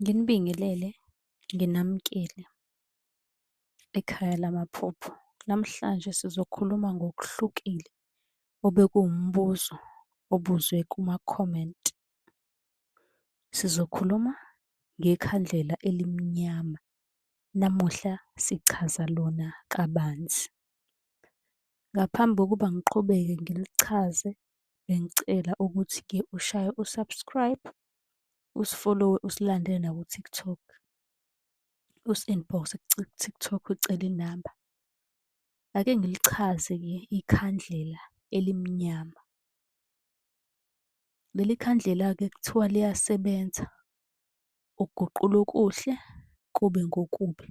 Nginibingelele, nginamukele ekhaya lamaphupho. Namhlanje sizokhuluma ngokuhlukile obekuwumbuzo obuzwe kuma-comment. Sizokhuluma ngekhandlela elimnyama. Namuhla sichaza lona kabanzi. Ngaphambi kokuba ngiqhubeke ngilichaze, bengicela ukuthi-ke ushaye u-subscribe, usi-follow-we, usilandele naku-TikTok. Usi-inbox-e ku-TikTok ucele inamba. Ake ngilichaze-ke ikhandlela elimnyama. Leli khandlela-ke kuthiwa liyasebenza ukuguqula okuhle kube ngokubi.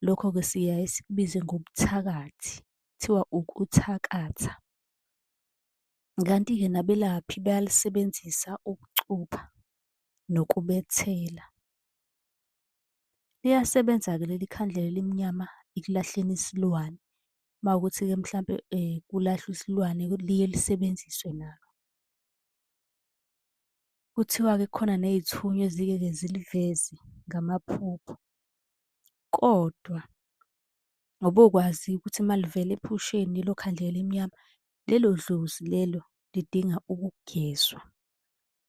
Lokho-ke siyaye sikubize ngobuthakathi, kuthiwa ukuthakatha. Kanti-ke nabelaphi bayalisebenzisa ukucupha nokubethela. Liyasebenza-ke leli khandlela elimnyama ekulahleni isilwane. Mawukuthi-ke mhlampe kulahlwa isilwane liye lisebenziswe nalo. Kuthiwa-ke kukhona ney'thunywa ezike-ke ziliveze ngamaphupho. Kodwa obokwazi ukuthi malivela ephusheni lelo khandlela elimnyama, lelo dlozi lelo lidinga ukugezwa.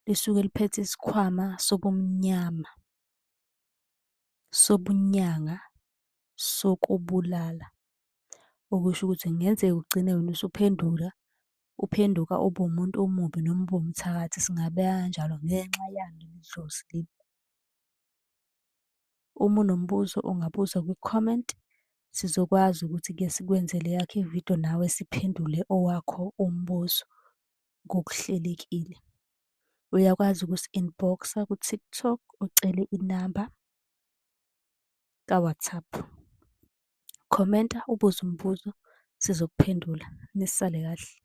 Lisuke liphethe isikhwama sobumnyama, sobunyanga, sokubulala. Okusho ukuthi kungenzeka ugcine wena uphenduka ube umuntu omubi noma ube umthakathi, singabeka kanjalo ngenxa yalo leli dlozi leli. Uma unombuzo ungabuza kwi-comment, sizokwazi ukuthi-ke sikwenzele eyakho ividiyo nawe siphendule owakho umbuzo ngokuhlelekile. Uyakwazi ukusi-inbox-a ku-TikTok ucele inamba ka-WhatsApp. Khomenta ubuze umbuzo sizokuphendula. Nisale kahle.